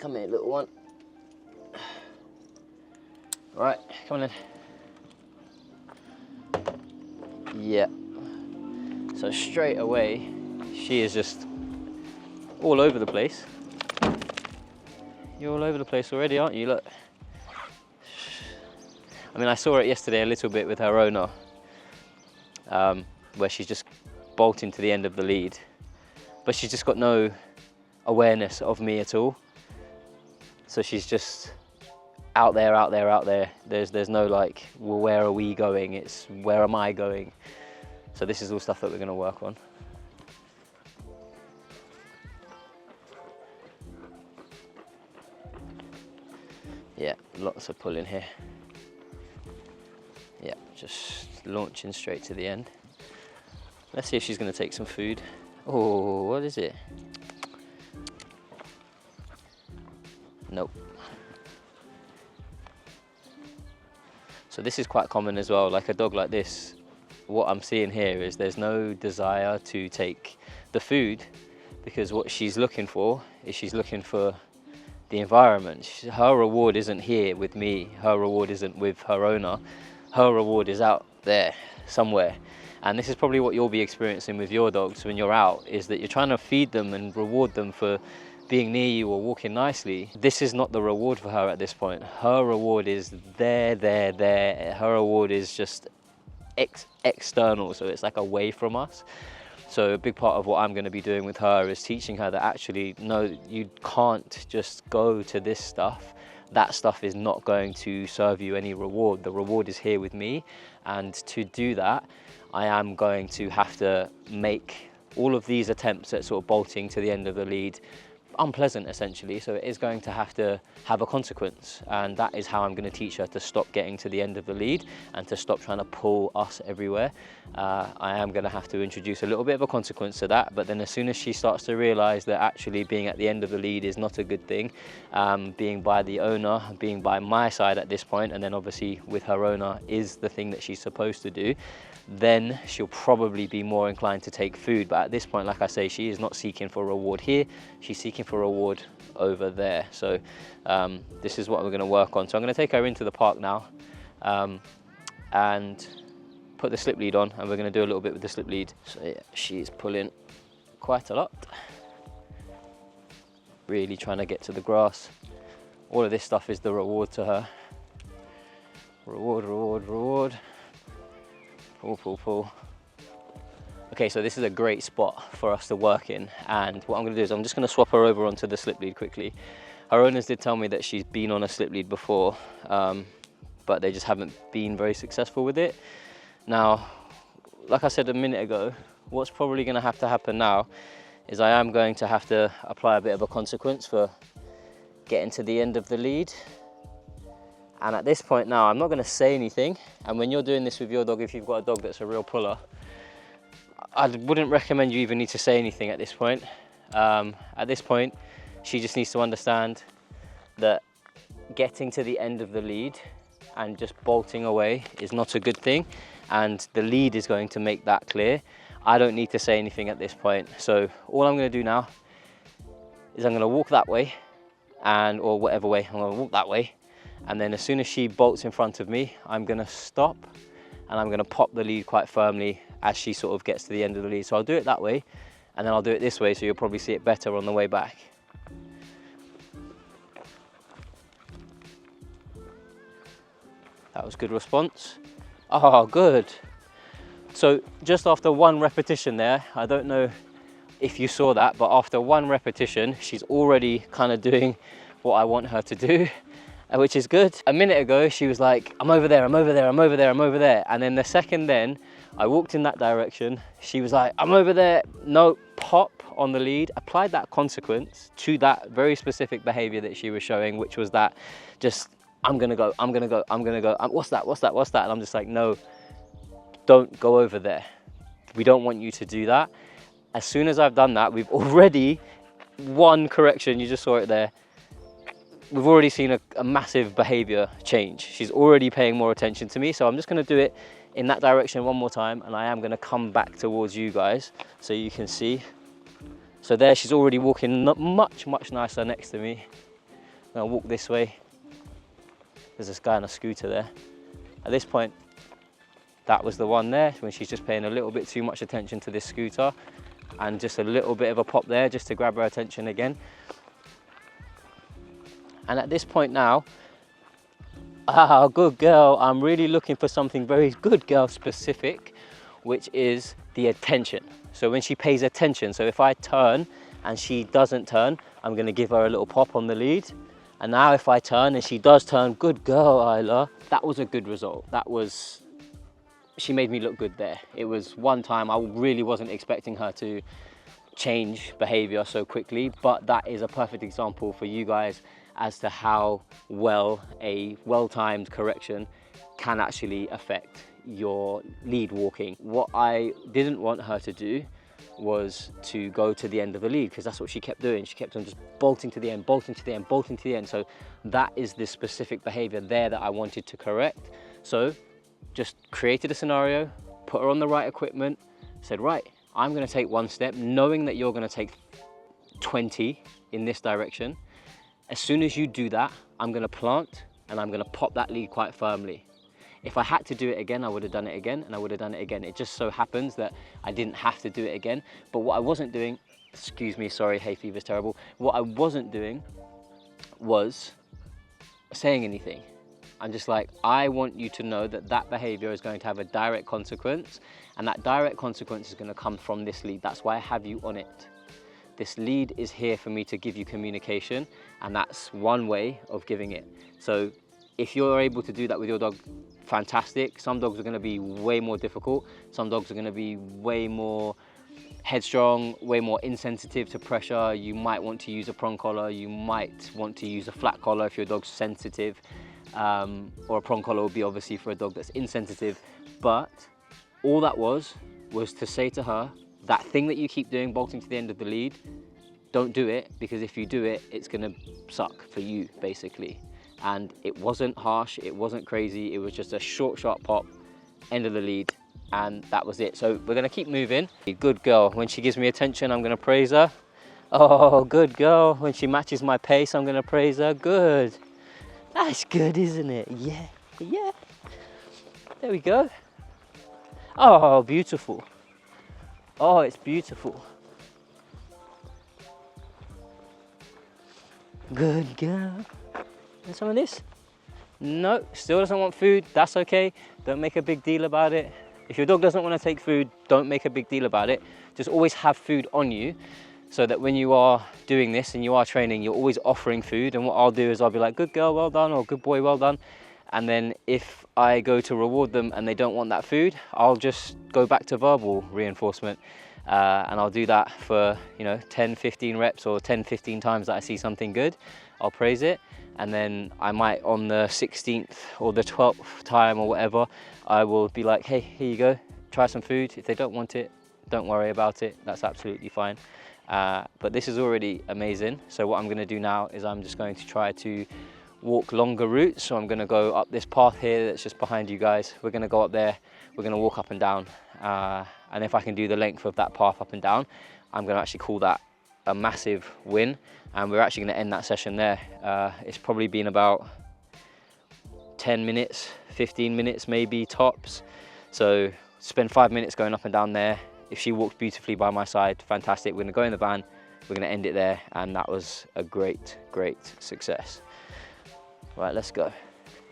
Come here, little one. All right, come on in. Yeah. So straight away, she is just all over the place. You're all over the place already, aren't you? Look. I mean, I saw it yesterday a little bit with her owner, where she's just bolting to the end of the lead, but she's just got no awareness of me at all. So she's just out there, out there, out there. There's no like, well, where are we going? It's where am I going? So this is all stuff that we're going to work on. Yeah, lots of pulling here. Yeah, just launching straight to the end. Let's see if she's going to take some food. Oh, what is it? Nope. So this is quite common as well, like a dog like this. What I'm seeing here is there's no desire to take the food, because what she's looking for is she's looking for the environment. Her reward isn't here with me. Her reward isn't with her owner. Her reward is out there somewhere. And this is probably what you'll be experiencing with your dogs when you're out, is that you're trying to feed them and reward them for being near you or walking nicely. This is not the reward for her at this point. Her reward is there. Her reward is just external, so it's like away from us. So a big part of what I'm going to be doing with her is teaching her that actually, no, you can't just go to this stuff. That stuff is not going to serve you any reward. The reward is here with me, and to do that, I am going to have to make all of these attempts at sort of bolting to the end of the lead unpleasant, essentially. So it is going to have a consequence, and that is how I'm going to teach her to stop getting to the end of the lead and to stop trying to pull us everywhere. I am going to have to introduce a little bit of a consequence to that, but then as soon as she starts to realize that actually being at the end of the lead is not a good thing, being by the owner, being by my side at this point, and then obviously with her owner is the thing that she's supposed to do, then she'll probably be more inclined to take food. But at this point, like I say, she is not seeking for a reward here, she's seeking for a reward over there. So this is what we're going to work on. So I'm going to take her into the park now and put the slip lead on, and we're going to do a little bit with the slip lead. So yeah, she's pulling quite a lot, really trying to get to the grass. All of this stuff is the reward to her. Reward, reward, reward. Pull, pull, pull. Okay, so this is a great spot for us to work in, and what I'm going to do is I'm just going to swap her over onto the slip lead quickly. Her owners did tell me that she's been on a slip lead before, but they just haven't been very successful with it. Now, like I said a minute ago, what's probably going to have to happen now is I am going to have to apply a bit of a consequence for getting to the end of the lead. And at this point now, I'm not going to say anything. And when you're doing this with your dog, if you've got a dog that's a real puller, I wouldn't recommend you even need to say anything at this point. At this point, she just needs to understand that getting to the end of the lead and just bolting away is not a good thing. And the lead is going to make that clear. I don't need to say anything at this point. So all I'm going to do now is I'm going to walk that way, or whatever way, I'm going to walk that way. And then as soon as she bolts in front of me, I'm going to stop and I'm going to pop the lead quite firmly as she sort of gets to the end of the lead. So I'll do it that way, and then I'll do it this way, so you'll probably see it better on the way back. That was good response. Oh, good. So just after one repetition there, I don't know if you saw that, but after one repetition, she's already kind of doing what I want her to do, which is good. A minute ago, she was like, I'm over there, I'm over there, I'm over there, I'm over there. And then the second then I walked in that direction, she was like, I'm over there. No, pop on the lead, applied that consequence to that very specific behavior that she was showing, which was that just, I'm gonna go, I'm gonna go, I'm gonna go. What's that, what's that, what's that? And I'm just like, no, don't go over there. We don't want you to do that. As soon as I've done that, we've already, one correction, you just saw it there, we've already seen a massive behavior change. She's already paying more attention to me. So I'm just gonna do it in that direction one more time, and I am gonna come back towards you guys so you can see. So there, she's already walking much, much nicer next to me. I'm gonna walk this way. There's this guy on a scooter there. At this point, that was the one there, when she's just paying a little bit too much attention to this scooter, and just a little bit of a pop there just to grab her attention again. And at this point now, good girl, I'm really looking for something very good girl specific, which is the attention. So when she pays attention, so if I turn and she doesn't turn, I'm gonna give her a little pop on the lead. And now if I turn and she does turn, good girl, Isla. That was a good result. She made me look good there. It was one time I really wasn't expecting her to change behavior so quickly, but that is a perfect example for you guys as to how well a well-timed correction can actually affect your lead walking. What I didn't want her to do was to go to the end of the lead, because that's what she kept doing. She kept on just bolting to the end, bolting to the end, bolting to the end. So that is the specific behavior there that I wanted to correct. So just created a scenario, put her on the right equipment, said, right, I'm gonna take one step, knowing that you're gonna take 20 in this direction. As soon as you do that, I'm gonna plant and I'm gonna pop that lead quite firmly. If I had to do it again, I would have done it again, and I would have done it again. It just so happens that I didn't have to do it again. But what I wasn't doing, excuse me, sorry, hay fever's terrible. What I wasn't doing was saying anything. I'm just like, I want you to know that that behavior is going to have a direct consequence, and that direct consequence is going to come from this lead. That's why I have you on it. This lead is here for me to give you communication, and that's one way of giving it. So if you're able to do that with your dog, fantastic. Some dogs are going to be way more difficult. Some dogs are going to be way more headstrong, way more insensitive to pressure. You might want to use a prong collar. You might want to use a flat collar if your dog's sensitive. Or a prong collar would be obviously for a dog that's insensitive. But all that was to say to her, that thing that you keep doing, bolting to the end of the lead, don't do it, because if you do it, it's going to suck for you, basically. And it wasn't harsh, it wasn't crazy, it was just a short, sharp pop, end of the lead, and that was it. So we're gonna keep moving. Good girl, when she gives me attention, I'm gonna praise her. Oh, good girl, when she matches my pace, I'm gonna praise her. Good. That's good, isn't it? Yeah, yeah. There we go. Oh, beautiful. Oh, it's beautiful. Good girl. And some of this? No, still doesn't want food. That's okay. Don't make a big deal about it. If your dog doesn't want to take food, don't make a big deal about it. Just always have food on you, so that when you are doing this and you are training, you're always offering food. And what I'll do is I'll be like, good girl, well done, or good boy, well done. And then if I go to reward them and they don't want that food, I'll just go back to verbal reinforcement. And I'll do that for 10, 15 reps, or 10, 15 times that I see something good. I'll praise it. And then I might, on the 16th or the 12th time or whatever, I will be like, hey, here you go, try some food. If they don't want it, don't worry about it. That's absolutely fine. But this is already amazing. So what I'm going to do now is I'm just going to try to walk longer routes. So I'm going to go up this path here that's just behind you guys. We're going to go up there. We're going to walk up and down. And if I can do the length of that path up and down, I'm going to actually call that a massive win. And we're actually going to end that session there. It's probably been about 10 minutes, 15 minutes maybe tops. So spend 5 minutes going up and down there. If she walks beautifully by my side, fantastic. We're going to go in the van, we're going to end it there, and that was a great, great success. Right, let's go.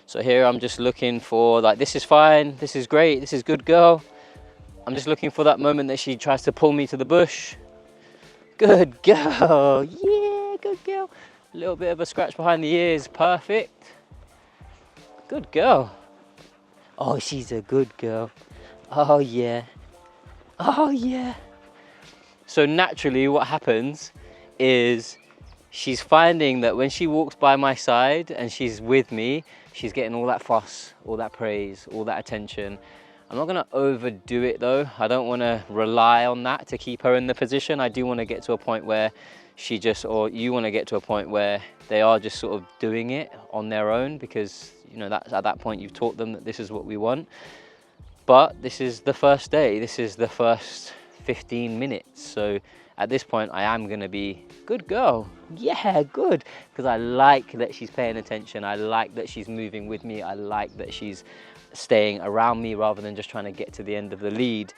So here I'm just looking for, like, this is fine, this is great, this is good girl. I'm just looking for that moment that she tries to pull me to the bush. Good girl, yeah, good girl. A little bit of a scratch behind the ears, perfect. Good girl. Oh, she's a good girl. Oh yeah, oh yeah. So naturally what happens is she's finding that when she walks by my side and she's with me, she's getting all that fuss, all that praise, all that attention. I'm not gonna overdo it though. I don't wanna rely on that to keep her in the position. I do wanna get to a point where she just, or you wanna get to a point where they are just sort of doing it on their own, because that's, at that point you've taught them that this is what we want. But this is the first day, this is the first 15 minutes. So at this point I am gonna be, good girl, yeah, good, because I like that she's paying attention, I like that she's moving with me, I like that she's staying around me rather than just trying to get to the end of the lead.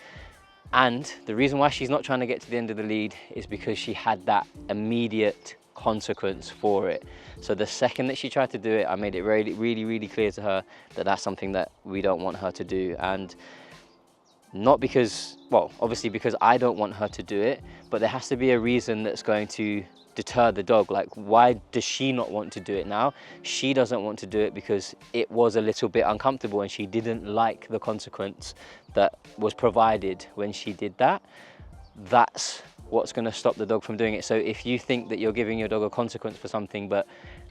And the reason why she's not trying to get to the end of the lead is because she had that immediate consequence for it. So the second that she tried to do it, I made it really clear to her that that's something that we don't want her to do. And not because, well, obviously because I don't want her to do it, but there has to be a reason that's going to deter the dog. Like, why does she not want to do it now? She doesn't want to do it because it was a little bit uncomfortable and she didn't like the consequence that was provided when she did that. That's what's going to stop the dog from doing it. So if you think that you're giving your dog a consequence for something but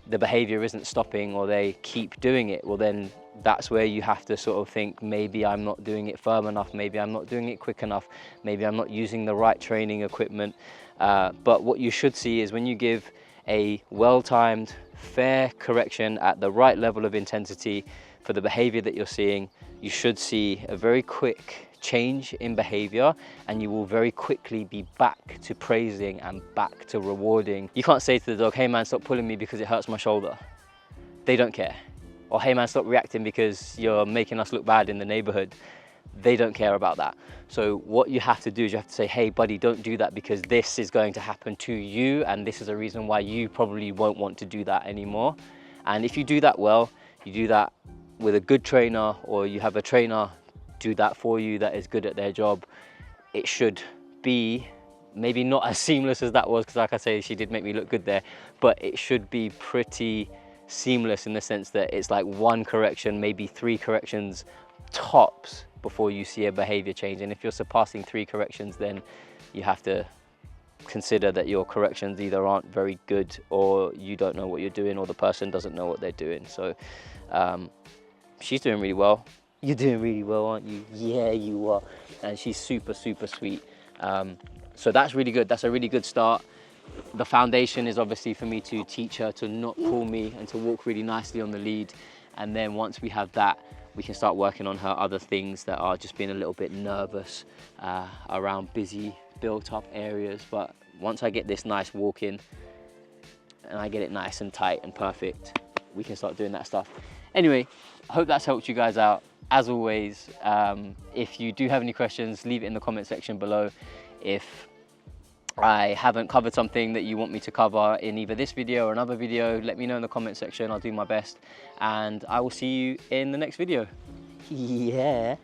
the behavior isn't stopping, or they keep doing it, well then that's where you have to sort of think, maybe I'm not doing it firm enough, maybe I'm not doing it quick enough, maybe I'm not using the right training equipment. But what you should see is when you give a well-timed, fair correction at the right level of intensity for the behavior that you're seeing, you should see a very quick change in behavior, and you will very quickly be back to praising and back to rewarding. You can't say to the dog, hey man, stop pulling me because it hurts my shoulder. They don't care. Or hey man, stop reacting because you're making us look bad in the neighborhood. They don't care about that. So what you have to do is you have to say, hey buddy, don't do that because this is going to happen to you, and this is a reason why you probably won't want to do that anymore. And if you do that well, you do that with a good trainer, or you have a trainer do that for you that is good at their job, it should be maybe not as seamless as that was, because like I say, she did make me look good there, but it should be pretty seamless in the sense that it's like one correction, maybe 3 corrections tops before you see a behavior change. And if you're surpassing 3 corrections, then you have to consider that your corrections either aren't very good, or you don't know what you're doing, or the person doesn't know what they're doing. So she's doing really well. You're doing really well, aren't you? Yeah, you are. And she's super sweet. So that's really good. That's a really good start. The foundation is obviously for me to teach her to not pull me and to walk really nicely on the lead. And then once we have that, we can start working on her other things that are just being a little bit nervous around busy, built-up areas. But once I get this nice walk in and I get it nice and tight and perfect, we can start doing that stuff. Anyway, I hope that's helped you guys out. As always, if you do have any questions, leave it in the comment section below. If I haven't covered something that you want me to cover in either this video or another video, let me know in the comment section. I'll do my best, and I will see you in the next video. Yeah.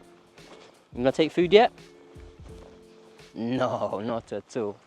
You gonna take food yet? No, not at all.